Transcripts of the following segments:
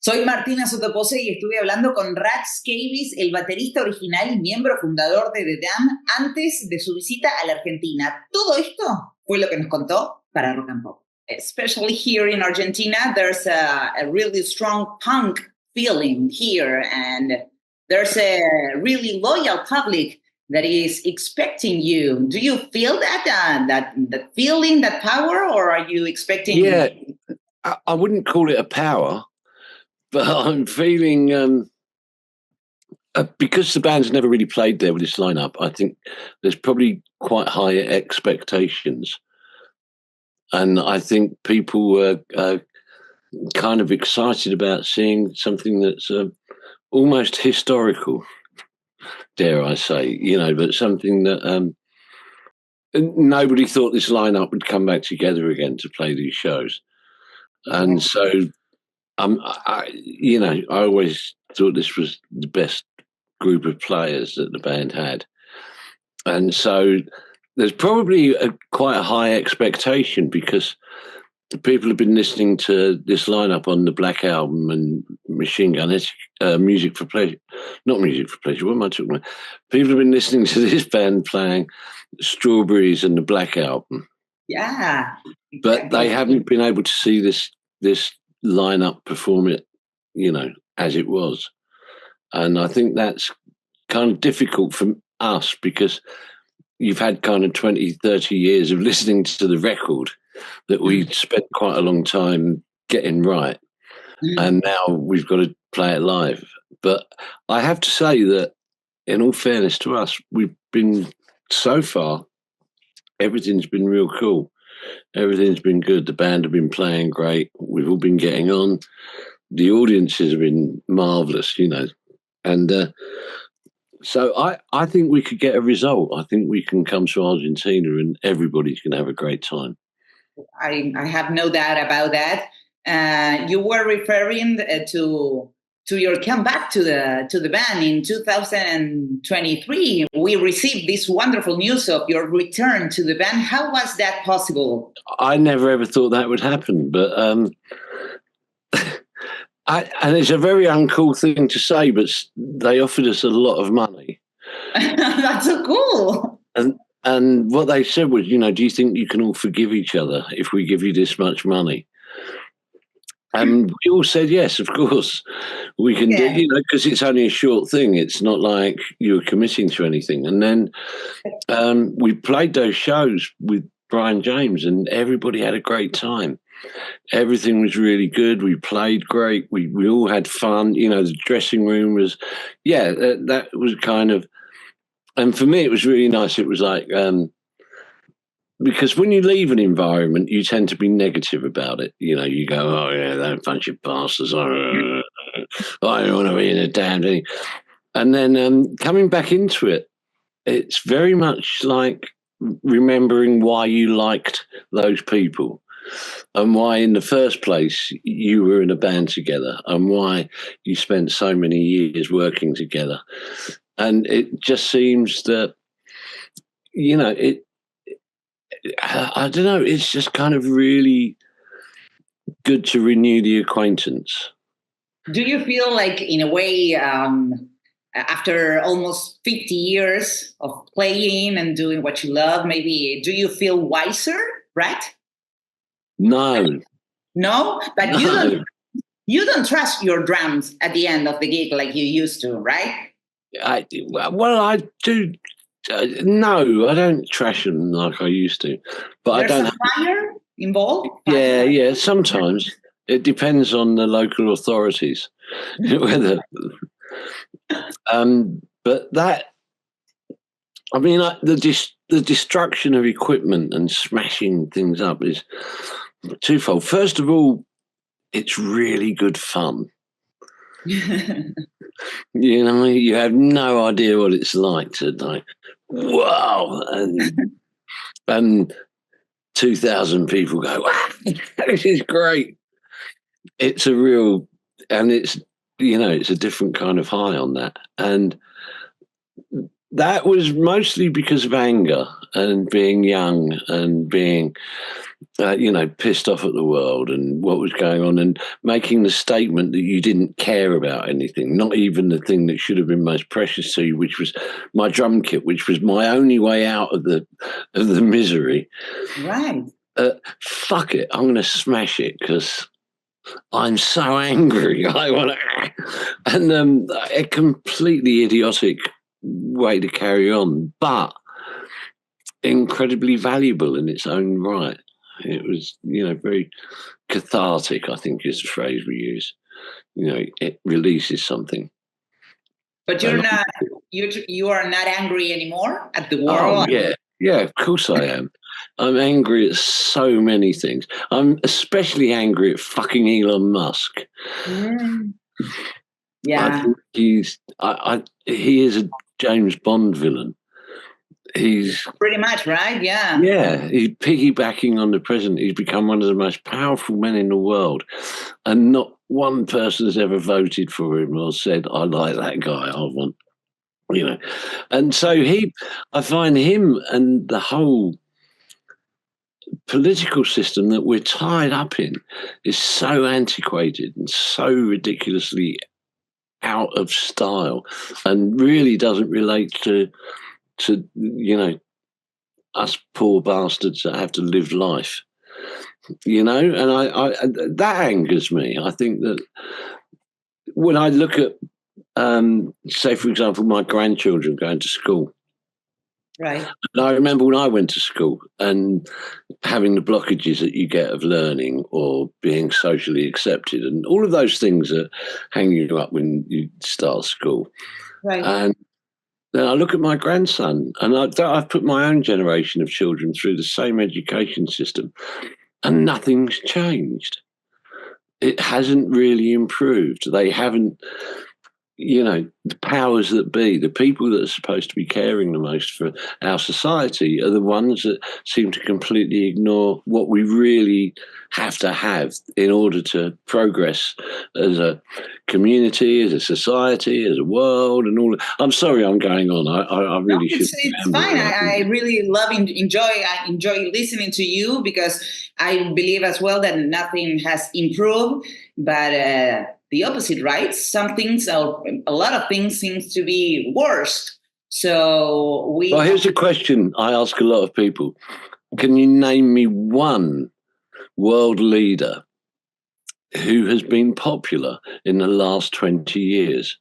Soy Martina Soto Pose y estuve hablando con Rat Scabies, el baterista original y miembro fundador de The Dam, antes de su visita a la Argentina. Todo esto fue lo que nos contó para Rock and Pop. Especially here in Argentina, there's a really strong punk feeling here, and there's a really loyal public that is expecting you. Do you feel that feeling, that power, or are you expecting? Yeah, I wouldn't call it a power, but I'm feeling because the band's never really played there with this lineup. I think there's probably quite high expectations, and I think people were kind of excited about seeing something that's almost historical, dare I say, but something that nobody thought this lineup would come back together again to play these shows. And so, I always thought this was the best group of players that the band had. And so there's probably quite a high expectation because people have been listening to this lineup on the Black Album and Machine Gun, Music for Pleasure. Not Music for Pleasure, what am I talking about? People have been listening to this band playing Strawberries and the Black Album. Yeah. Exactly. But they haven't been able to see this lineup perform it, as it was. And I think that's kind of difficult for us because you've had kind of 20, 30 years of listening to the record that we spent quite a long time getting right. And now we've got to play it live. But I have to say that, in all fairness to us, we've been, so far, everything's been real cool. Everything's been good. The band have been playing great. We've all been getting on. The audiences have been marvellous, And so I think we could get a result. I think we can come to Argentina and everybody's going to have a great time. I have no doubt about that. You were referring to your comeback to the band in 2023. We received this wonderful news of your return to the band. How was that possible? I never ever thought that would happen, but and it's a very uncool thing to say, but they offered us a lot of money. That's so cool. And what they said was, do you think you can all forgive each other if we give you this much money? And we all said, yes, of course, we can do, because it's only a short thing. It's not like you're committing to anything. And then we played those shows with Brian James and everybody had a great time. Everything was really good. We played great. We all had fun. The dressing room was, that was kind of, and for me, it was really nice. It was like, because when you leave an environment, you tend to be negative about it. You go, oh, yeah, they're a bunch of bastards. I don't want to be in a damned thing. And then coming back into it, it's very much like remembering why you liked those people and why in the first place you were in a band together and why you spent so many years working together. And it just seems that, I don't know, it's just kind of really good to renew the acquaintance. Do you feel like, in a way, after almost 50 years of playing and doing what you love, maybe, do you feel wiser, right? No. No? But no. You don't trust your drums at the end of the gig like you used to, right? I do. No, I don't trash them like I used to. But There's I don't. a fire involved? Yeah. Sometimes it depends on the local authorities whether. But that, I mean, the destruction of equipment and smashing things up is twofold. First of all, it's really good fun. You have no idea what it's like to wow, and 2,000 people go, wow, this is great. It's a real, and it's it's a different kind of high on that, and that was mostly because of anger and being young and being pissed off at the world and what was going on, and making the statement that you didn't care about anything, not even the thing that should have been most precious to you, which was my drum kit, which was my only way out of the misery. Right. Fuck it, I'm going to smash it because I'm so angry. I want to, and a completely idiotic way to carry on, but incredibly valuable in its own right. It was, very cathartic, I think is the phrase we use. It releases something. But you are not angry anymore at the world? Oh, yeah, of course I am. I'm angry at so many things. I'm especially angry at fucking Elon Musk. Yeah. I think he is a James Bond villain. He's pretty much right. Yeah. Yeah, he's piggybacking on the president. He's become one of the most powerful men in the world, and not one person has ever voted for him or said, "I like that guy. I want," And so I find him and the whole political system that we're tied up in is so antiquated and so ridiculously out of style, and really doesn't relate to us poor bastards that have to live life, and I that angers me. I think that when I look at, say, for example, my grandchildren going to school, right? And I remember when I went to school and having the blockages that you get of learning or being socially accepted, and all of those things that hang you up when you start school. Right. And then I look at my grandson, and I've put my own generation of children through the same education system, and nothing's changed. It hasn't really improved. They haven't, the powers that be, the people that are supposed to be caring the most for our society, are the ones that seem to completely ignore what we really have to have in order to progress as a community, as a society, as a world, and all. I'm sorry, I'm going on. I really should. It's fine. I really enjoy listening to you, because I believe as well that nothing has improved, but the opposite, right? Some things, a lot of things, seems to be worse. So Well, here's a question I ask a lot of people: can you name me one world leader who has been popular in the last 20 years?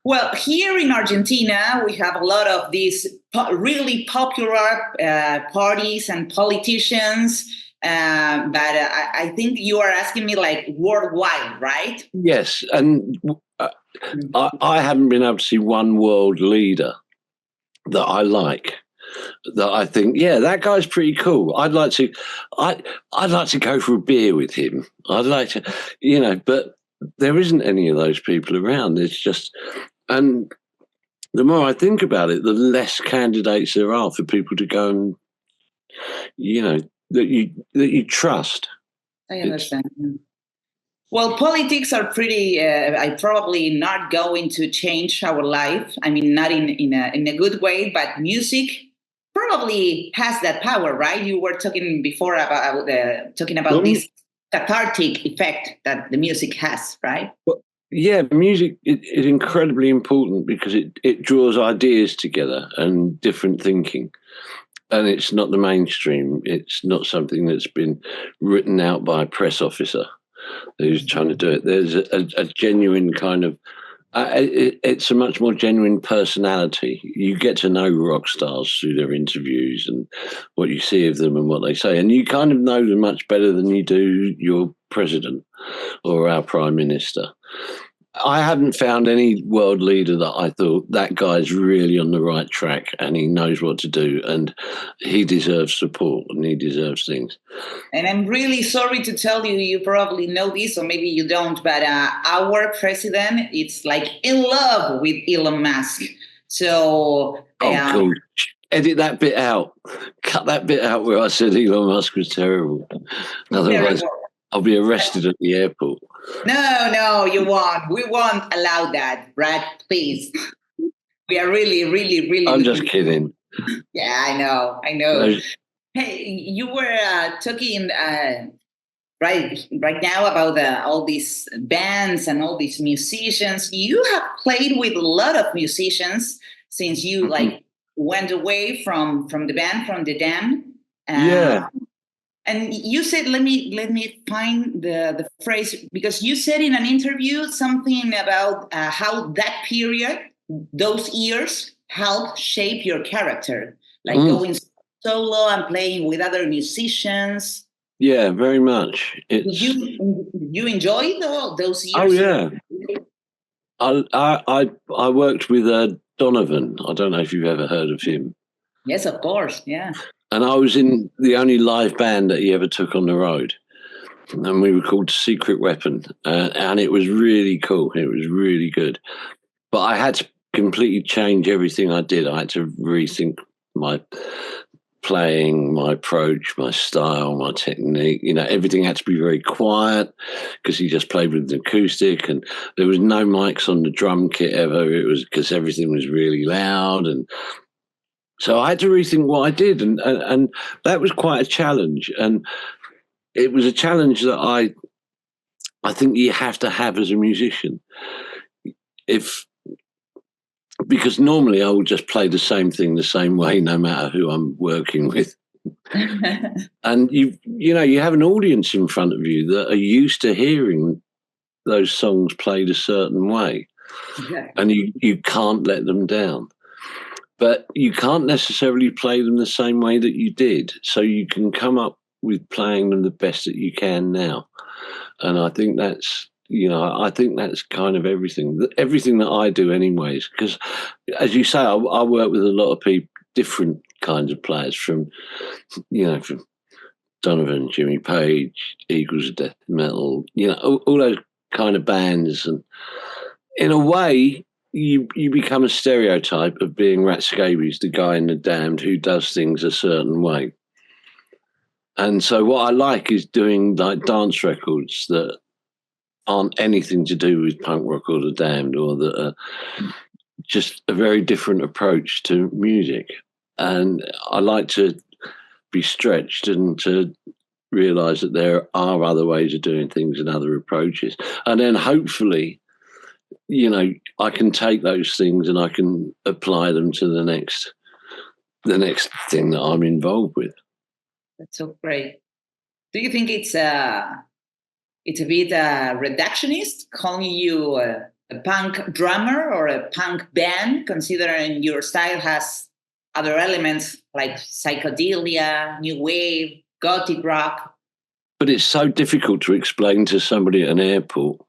Well, here in Argentina, we have a lot of these really popular parties and politicians. But I think you are asking me like worldwide, right? Yes, and I haven't been able to see one world leader that I like, that I think, yeah, that guy's pretty cool. I'd like to go for a beer with him. I'd like to, but there isn't any of those people around. It's just, and the more I think about it, the less candidates there are for people to go and, that you trust. I understand. Well, politics are pretty. I probably not going to change our life. I mean, not in a good way, but music probably has that power, right? You were talking before about this cathartic effect that the music has, right? Well, yeah, music is incredibly important because it draws ideas together and different thinking. And it's not the mainstream. It's not something that's been written out by a press officer who's trying to do it. There's a genuine kind of, it's a much more genuine personality. You get to know rock stars through their interviews and what you see of them and what they say. And you kind of know them much better than you do your president or our prime minister. I haven't found any world leader that I thought that guy's really on the right track and he knows what to do and he deserves support and he deserves things. And I'm really sorry to tell you, you probably know this or maybe you don't, but our president, it's like in love with Elon Musk. So... cool. Edit that bit out. Cut that bit out where I said Elon Musk was terrible. Otherwise, I'll be arrested at the airport. No, you won't. We won't allow that, Rat. Please. We are really, really, really... I'm just kidding. Yeah, I know. Hey, you were talking right now about all these bands and all these musicians. You have played with a lot of musicians since you Mhm. like went away from the band from the Dam. Yeah, And you said, let me find the phrase, because you said in an interview something about how that period, those years, helped shape your character, like mm, going solo and playing with other musicians. yeah, very much. Did It's you enjoy those oh years? yeah. I worked with Donovan. I don't know if you've ever heard of him. Yes, of course. Yeah. And I was in the only live band that he ever took on the road. And we were called Secret Weapon. And it was really cool. It was really good. But I had to completely change everything I did. I had to rethink my playing, my approach, my style, my technique. Everything had to be very quiet because he just played with an acoustic, and there was no mics on the drum kit ever. It was because everything was really loud, and so I had to rethink what I did, and that was quite a challenge. And it was a challenge that I think you have to have as a musician. If Because normally I would just play the same thing the same way, no matter who I'm working with. And you have an audience in front of you that are used to hearing those songs played a certain way, Exactly. and you can't let them down. But you can't necessarily play them the same way that you did. So you can come up with playing them the best that you can now. And I think that's kind of everything that I do anyways, because as you say, I work with a lot of people, different kinds of players from Donovan, Jimmy Page, Eagles of Death Metal, all those kind of bands. And in a way, you become a stereotype of being Rat Scabies, the guy in the Damned who does things a certain way. And so what I like is doing like dance records that aren't anything to do with punk rock or the Damned, or that are just a very different approach to music. And I like to be stretched and to realize that there are other ways of doing things and other approaches. And then hopefully, I can take those things and I can apply them to the next thing that I'm involved with. That's so great. Do you think it's a bit reductionist calling you a punk drummer or a punk band, considering your style has other elements like psychedelia, new wave, gothic rock? But it's so difficult to explain to somebody at an airport.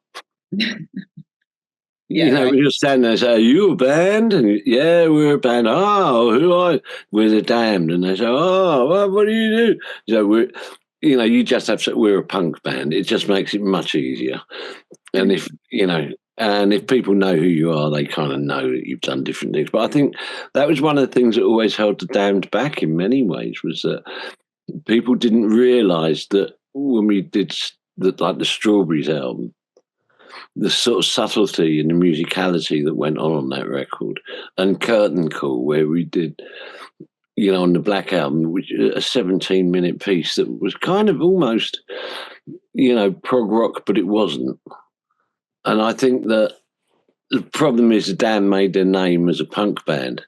Yeah, right. When you're standing there and say, "Are you a band?" And yeah, we're a band. Oh, who are you? We're the Damned. And they say, "Oh, what do you do?" You just have to say, we're a punk band. It just makes it much easier. And if people know who you are, they kind of know that you've done different things. But I think that was one of the things that always held the Damned back in many ways, was that people didn't realize that when we did like the Strawberries album, the sort of subtlety and the musicality that went on that record, and Curtain Call, where we did, on the Black Album, which a 17-minute piece that was kind of almost, prog rock, but it wasn't. And I think that the problem is the Damned made their name as a punk band,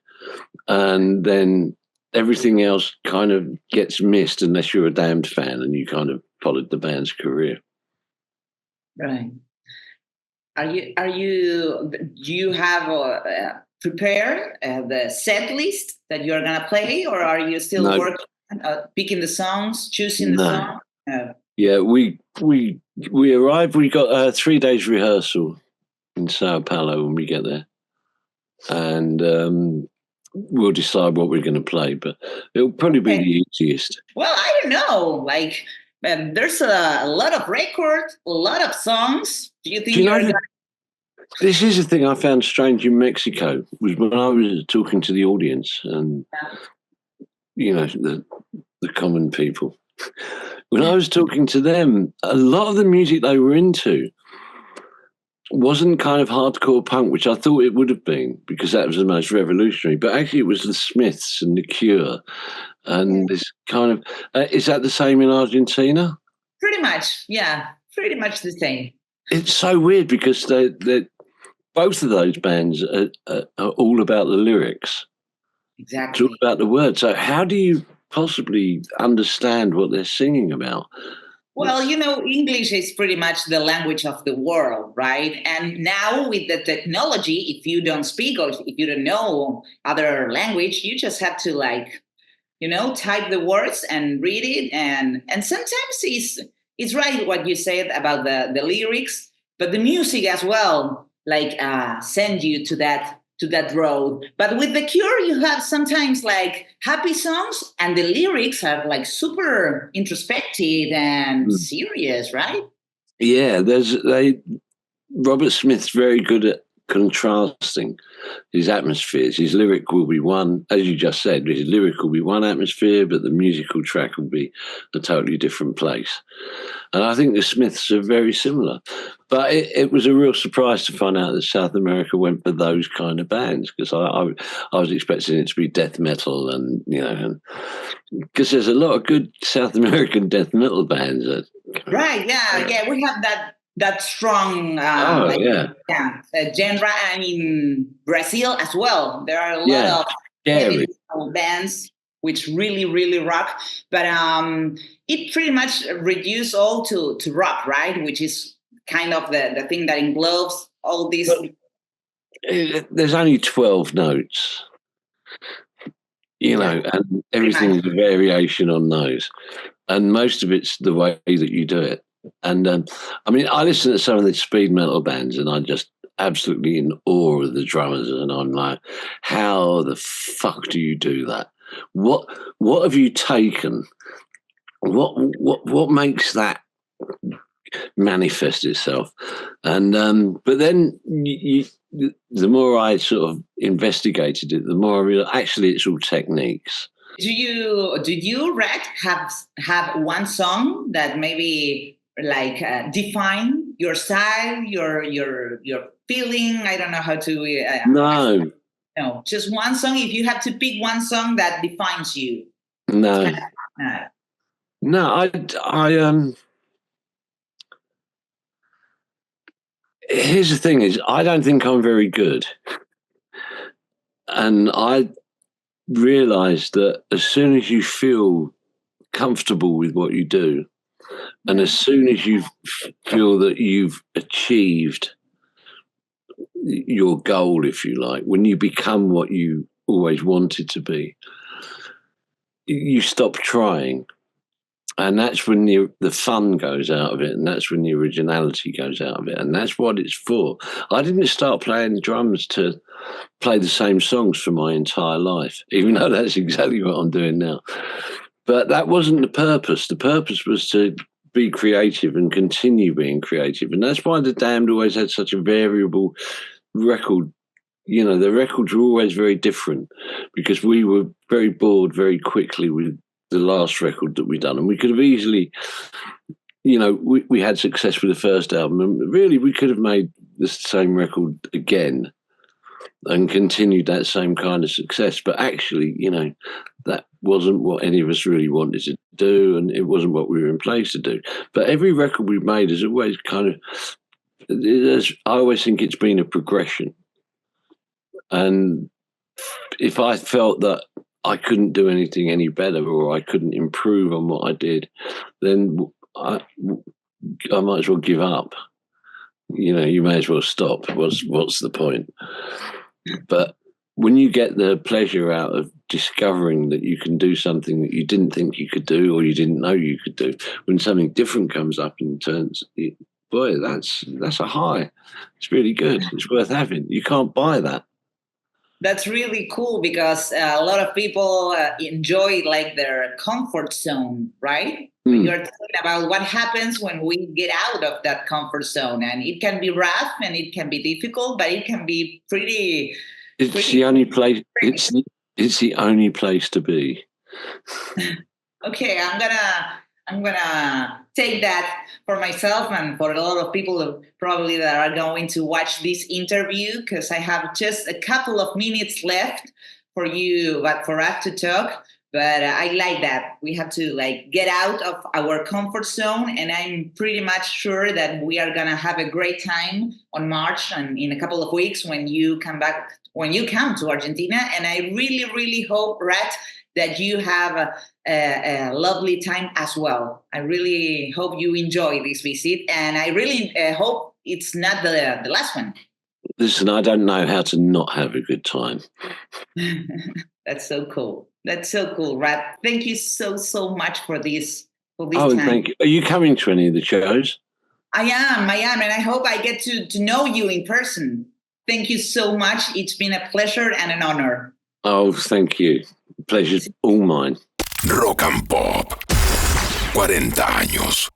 and then everything else kind of gets missed unless you're a Damned fan and you kind of followed the band's career. Right. Do you have prepared the set list that you're gonna play, or are you still No, working, picking the songs, choosing the no. song? Yeah, we arrived. We got 3 days rehearsal in Sao Paulo when we get there, and we'll decide what we're going to play. But it'll probably be Okay. the easiest. Well, I don't know. Like, there's a lot of records, a lot of songs. Do you Do think you you're know gonna? that this is the thing I found strange in Mexico, was when I was talking to the audience and the common people. When I was talking to them, a lot of the music they were into wasn't kind of hardcore punk, which I thought it would have been because that was the most revolutionary. But actually, it was the Smiths and the Cure And this kind of is that the same in Argentina? Pretty much, yeah, pretty much the same. It's so weird because they both of those bands are all about the lyrics. Exactly. It's all about the words. So how do you possibly understand what they're singing about? Well, English is pretty much the language of the world, right? And now with the technology, if you don't speak or if you don't know other language, you just have to type the words and read it. And sometimes it's right what you said about the lyrics, but the music as well, send you to that road. But with The Cure, you have sometimes like happy songs and the lyrics are like super introspective and serious, right? Yeah, Robert Smith's very good at contrasting his atmospheres. His lyric will be one, as you just said, his lyric will be one atmosphere, but the musical track will be a totally different place. And I think the Smiths are very similar. But it was a real surprise to find out that South America went for those kind of bands, because I was expecting it to be death metal and because there's a lot of good South American death metal bands. Right, yeah, we have that strong genre. I mean, Brazil as well. There are a lot of heavy metal bands which really, really rock. But it pretty much reduced all to rock, right? Which is kind of the thing that englobes all these. There's only 12 notes, and everything is a variation on those. And most of it's the way that you do it. And I mean, I listen to some of the speed metal bands and I'm just absolutely in awe of the drummers. And I'm like, how the fuck do you do that? What have you taken? What makes that manifest itself? And but then the more I sort of investigated it, the more I realized actually it's all techniques. Did you Rat, have one song that maybe define your style, your feeling? I don't know how to. No, just one song. If you have to pick one song that defines you. No. Here's the thing: is I don't think I'm very good, and I realized that as soon as you feel comfortable with what you do, and as soon as you feel that you've achieved your goal, if you like, when you become what you always wanted to be, you stop trying. And that's when the fun goes out of it, and that's when the originality goes out of it, and that's what it's for. I didn't start playing drums to play the same songs for my entire life, even though that's exactly what I'm doing now. But that wasn't the purpose. The purpose was to be creative and continue being creative. And that's why The Damned always had such a variable record. The records were always very different because we were very bored very quickly with the last record that we'd done. And we could have easily, we had success with the first album. And really, we could have made the same record again and continued that same kind of success. But actually, that wasn't what any of us really wanted to do, and it wasn't what we were in place to do. But every record we've made is always I always think it's been a progression. And if I felt that I couldn't do anything any better or I couldn't improve on what I did, then I might as well give up. You may as well stop. What's the point? But when you get the pleasure out of discovering that you can do something that you didn't think you could do or you didn't know you could do, when something different comes up and turns, boy, that's a high. It's really good. It's worth having. You can't buy that. That's really cool because a lot of people enjoy their comfort zone, right? You're talking about what happens when we get out of that comfort zone, and it can be rough and it can be difficult, but it can be pretty. It's the only place. It's the only place to be. Okay, I'm gonna take that for myself and for a lot of people probably that are going to watch this interview, because I have just a couple of minutes left for us to talk. But I like that. We have to get out of our comfort zone, and I'm pretty much sure that we are gonna have a great time on March and in a couple of weeks when you come to Argentina. And I really, really hope, Rat, that you have a lovely time as well. I really hope you enjoy this visit, and I really hope it's not the last one. Listen, I don't know how to not have a good time. That's so cool. That's so cool, Rat. Thank you so much for this time. Thank you. Are you coming to any of the shows? I am, and I hope I get to know you in person. Thank you so much. It's been a pleasure and an honor. Oh, thank you. Pleasure's all mine. Rock and Pop. 40 años.